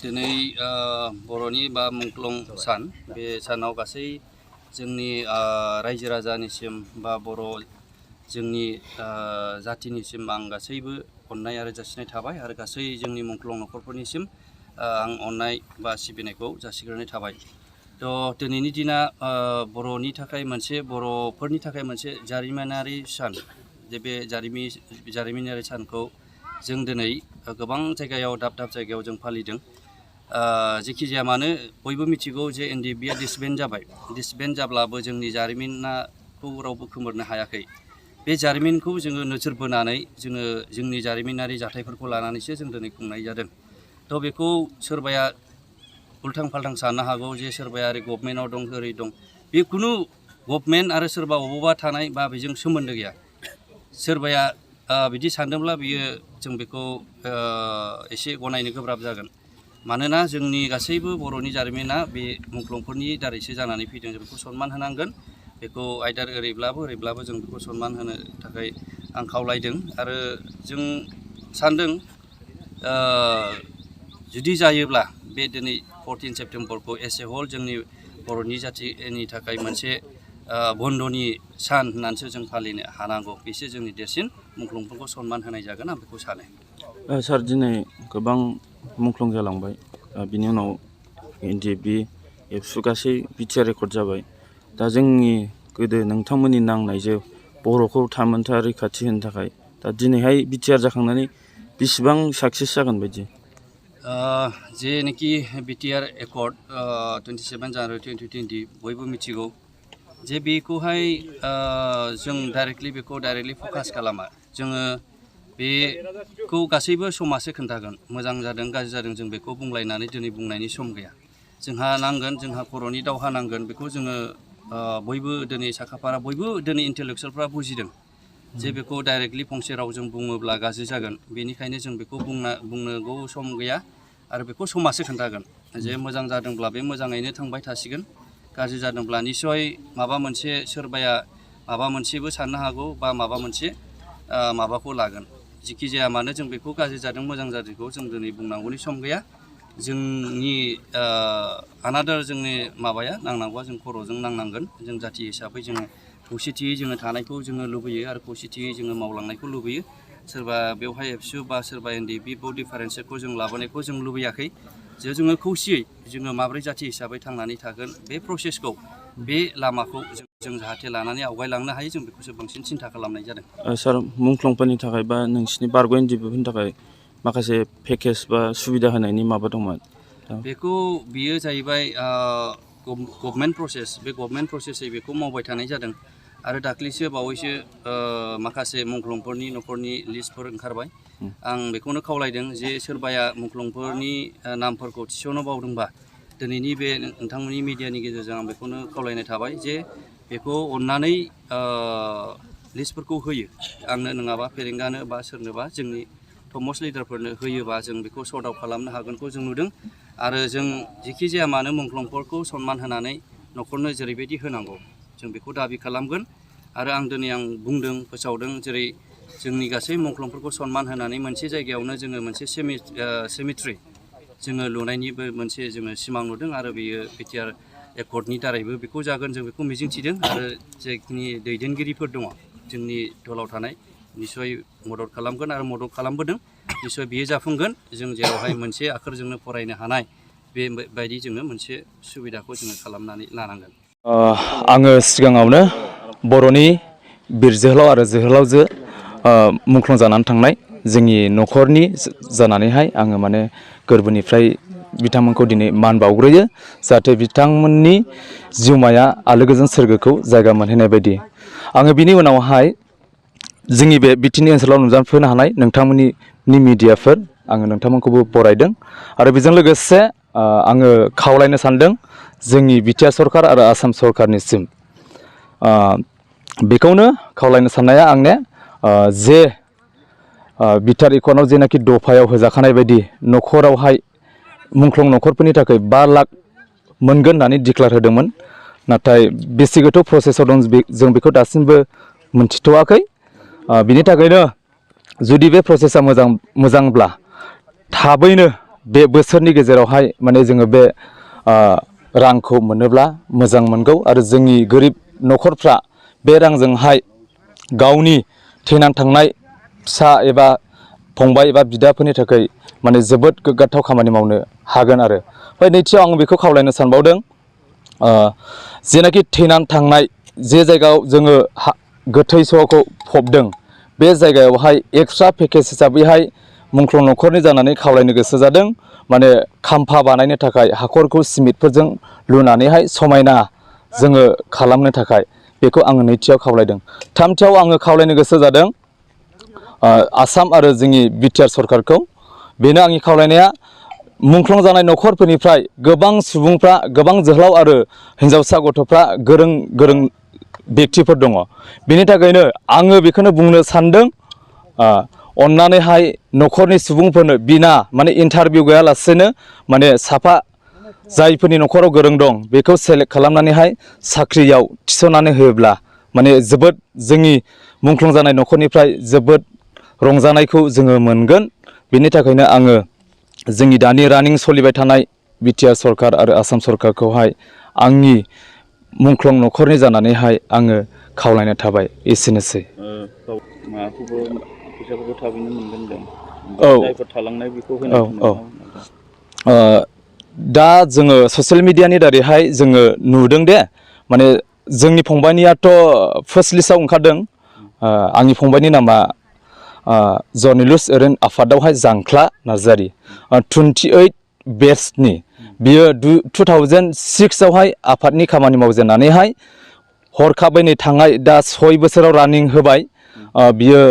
दिनै बर'नि बा मुंख्लं सान बे सानाव गासै जोंनि रायजो राजानिसिम बा बर' जोंनि जाथिनिसिम आं गासैबो अननाय आरो जासिनाय थाबाय आरो गासै जोंनि मुंख्लं न'खरफोरनिसिम आं अननाय बा सिबिनायखौ जासिग्रोनाय थाबाय। थ' दिनैनि दिना बर'नि थाखाय बर'फोरनि थाखाय मोनसे जारिमिनारि सान। जे बे जारिमिनारि सानखौ जों दिनै गोबां जायगायाव दाब दाब जायगायाव जों फालिदों। जेखि जाया मानो बयबो मिथिगौ जे एनडिएफबिआ डिसबेन्ड जाबाय। डिसबेन्ड जाब्लाबो जोंनि जारिमिनखौ रावबो खोमोरनो हायाखै। बे जारिमिनखौ जोङो नोजोर बोनानै जोंनि जारिमिनारि जाथायफोरखौ लानानैसो जों दिनै खुंनाय जादों। थ' बेखौ सोरबाया उल्थां फाल्थां साननो हागौ जे सोरबाया ओरै गभर्नमेन्टआव दं ओरै दं। बे खुनु गभर्नमेन्ट आरो सोरबा अबावबा थानाय बा बेजों सोमोन्दो गैया। सोरबाया बिदि सानदोंब्ला जों बेखौ एसे गनायनो गोब्राब जागोन। मानोना जोंनि गासैबो बर'नि जारिमिना बे मुंख्लंफोरनि दारैसो जानानै फैदों। जों बेखौ सनमान होनांगोन। बेखौ आयदार ओरैब्लाबो जों बेखौ सनमान होनो थाखाय आं खावलायदों आरो जों सानदों जुदि जायोब्ला बे दिनै 14 सेप्तेम्बरखौ एस ए हल जोंनि बर'नि जाथिनि थाखाय मोनसे बन्द'नि सान होननानैसो जों फालिनो हानांगौ। बेसो जोंनि देरसिन मुंख्लंफोरखौ सनमान होनाय जागोन आं बेखौ सानो। सार दिनै गोबां मुंख्लं जालांबाय। बिनि उनाव एनडिएफबि एबसु गासै बिटिआर रेकर्ड जाबाय। दा जोंनि गोदो नोंथांमोननि नांनाय जे बर'खौ थामोनथा रैखाथि होनो थाखाय दा दिनैहाय बिटिआर जाखांनानै बेसेबां साक्सेस जागोन बायदि? जेनोखि बिटिआर एकर्ड 27 जानुवारि 2020 बयबो मिथिगौ जे बेखौहाय जों डाइरेक्टलि फकास खालामा। जोङो बेखौ गासैबो समाजसो खोन्थागोन। मोजां जादों गाज्रि जादों जों बेखौ बुंलायनानै दिनै बुंनायनि सम गैया। जोंहा नांगोन, जोंहा खर'नि दावहा नांगोन। बेखौ जोङो बयबो दिनै साखाफारा बयबो दिनै इन्टेलेक्सुयेलफ्रा बुजिदों जे बेखौ डाइरेक्टलि फंसे रावजों बुङोब्ला गाज्रि जागोन। बेनिखायनो जों बेखौ बुंनांगौ सम गैया आरो बेखौ समाजसो खोन्थागोन। जे मोजां जादोंब्ला बे मोजाङैनो थांबाय थासिगोन, गाज्रि जादोंब्ला निस्सय माबा मोनसे सोरबाया माबा मोनसेबो साननो हागौ बा माबा मोनसे माबाखौ लागोन। जिखि जाया मानो जों बेखौ गाज्रि जादों मोजां जादोंखौ जों दिनै बुंनांगौनि सम गैया। जोंनि आनादार जोंनि माबाया नांनांगौआ जों खर'जों नांनांगोन। जों जाथि हिसाबै जोङो खौसेथियै जोङो थानायखौ जोङो लुबैयो आरो खौसेथियै जोङो मावलांनायखौ लुबैयो। सोरबा बेवहाय एबसु बा सोरबा एनडिएफबि बाव डिफारेन्सखौ जों लाबोनायखौ जों लुबैयाखै। जे जोङो खौसेयै जोङो माब्रै जाथि हिसाबै थांनानै थागोन बे प्रसेसखौ बे लामाखौ जों जाहाथे लानानै आवगायलांनो हायो जों बेखौसो बांसिन सिन्था खालामनाय जादों। सार मुंख्लंफोरनि थाखाय बा नोंसिनि बारग' एनडिएफबिफोरनि थाखाय माखासे पेकेज बा सुबिदा होनायनि माबा दंमोन? बियो जाहैबाय गभर्नमेन्ट प्रसेस। बे गभर्नमेन्ट प्रसेसै बेखौ मावबाय थानाय जादों आरो दाख्लैसो बावैसो माखासे मुंख्लंफोरनि न'खरनि लिस्टफोर ओंखारबाय। आं बेखौनो खावलायदों जे सोरबाया मुंख्लंफोरनि नामफोरखौ थिसननो बावदोंबा दिनैनि बे नोंथांमोननि मिडियानि गेजेरजों आं बेखौनो खावलायनाय थाबाय जे बेखौ अननानै लिस्टफोरखौ होयो। आंनो नङाबा फेरेंगानो बा सोरनोबा जोंनि टपमस्ट लिडारफोरनो होयोबा जों बेखौ सर्ट आउट खालामनो हागोनखौ जों नुदों। आरो जों जेखि जाया मानो मुंख्लंफोरखौ सनमान होनानै न'खरनो जेरैबायदि होनांगौ जों बेखौ दाबि खालामगोन। आरो दिनै आं बुंदों फोसावदों जेरै जोंनि गासै मुंख्लंफोरखौ सनमान होनानै मोनसे जायगायावनो जोङो मोनसे सेमिट्रि जोङो लुनायनिबो मोनसे जोङो सिमां नुदों आरो बेयो बिटिआर एकर्डनि दारैबो बेखौ जागोन जों बेखौ मिजिंथिदों। आरो जेखिनि दैदेनगिरिफोर दङ जोंनि दलाव थानाय निस्सय मदद खालामगोन आरो मदद खालामबोदों। निस्सय बियो जाफुंगोन। जों जेरावहाय मोनसे आखरजोंनो फरायनो हानाय बेबायदि जोङो मोनसे सुबिदाखौ जोङो खालामनानै लानांगोन। आङो सिगाङावनो बर'नि बिर जोहोलाव आरो जोहोलावजो मुंख्लं जानानै थांनाय जोंनि न'खरनि जानानैहाय आङो माने गोरबोनिफ्राय बिथांमोनखौ दिनै मान बावग्रोयो जाहाथे बिथांमोननि जिउमाया आलो गोजोन सोरगोखौ जायगा मोनहैनाय बायदि। आङो बिनि उनावहाय जोंनि बे बिटिनि ओनसोलाव नुजाफैनो हानाय नोंथांमोननि मिडियाफोर आङो नोंथांमोनखौबो बरायदों आरो बेजों लोगोसे आङो खावलायनो सानदों जोंनि बिटिआर सरकार आरो आसाम सरकारनिसिम बेखौनो खावलायनो साननाया आंने जे बिटिआर एकर्डआव जेनाखि दफायाव होजाखानाय बायदि न'खरावहाय मुंख्लं न'खरफोरनि थाखाय 5 लाख मोनगोन होननानै डिक्लेयार होदोंमोन। नाथाय बेसे गोथौ प्रसेसआव दं जों बेखौ दासिमबो मोनथिथ'वाखै। बिनि थाखायनो जुदि बे प्रसेसा मोजांब्ला थाबैनो बे बोसोरनि गेजेरावहाय माने जोङो बे रांखौ मोनोब्ला मोजां मोनगौ आरो जोंनि गोरिब न'खरफ्रा बे रांजोंहाय गावनि थैनानै थांनाय फिसा एबा फंबाय एबा बिदाफोरनि थाखाय माने जोबोद गोग्गाथाव खामानि मावनो हागोन आरो ओमफ्राय नैथियाव आं बेखौ खावलायनो सानबावदों जेनाखि थैनानै थांनाय जे जायगायाव जोङो गोथै सहखौ फबदों बे जायगायावहाय एक्सट्रा पेकेज हिसाबैहाय मुंख्लं न'खरनि जानानै खावलायनो गोसो जादों माने खाम्फा बानायनो थाखाय हाखरखौ सिमेन्टफोरजों लुनानैहाय समायना जोङो खालामनो थाखाय बेखौ आङो नैथियाव खावलायदों थामथियाव आङो खावलायनो गोसो जादों आसाम आरो जोंनि बिटिआर सरकारखौ बेनो आंनि खावलायनाया मुंख्लं जानाय न'खरफोरनिफ्राय गोबां सुबुंफ्रा गोबां जोहोलाव आरो हिन्जावसा गथ'फ्रा गोरों गोरों व्यक्तिफोर दङ बेनि थाखायनो आङो बेखौनो बुंनो सानदों अन्नानैहाय न'खरनि सुबुंफोरनो बिना माने इन्टारभिउ गैयालासेनो माने साफा जायफोरनि न'खराव गोरों दं बेखौ सेलेक्ट खालामनानैहाय साख्रियाव थिसननानै होयोब्ला माने जोबोद जोंनि मुंख्लं जानाय न'खरनिफ्राय जोबोद रंजानायखौ जोङो मोनगोन बेनि थाखायनो आङो जोंनि दानि रानिं सोलिबाय थानाय बिटिआर सरकार आरो आसाम सरकारखौहाय आंनि मुंख्लं न'खरनि जानानैहाय आङो खावलायनाय थाबाय एसेनोसै माखौबो फैसाखौबो थाबैनो मोनगोन जों औ जायफोर थालांनाय बेखौ होनाय दा जोङो ससियेल मिडियानि दारैहाय जोङो नुदों दे माने जोंनि फंबायनियाथ' फार्स्ट लिस्टआव ओंखारदों आंनि फंबायनि नामा जर्नेलिस्ट ओरैनो आफादावहाय जांख्ला नार्जारि 28 बेचनि बियो 2006आवहाय आफादनि खामानि मावजेननानैहाय हरखाबै नै थांनाय दा 6 बोसोराव रानिं होबाय बियो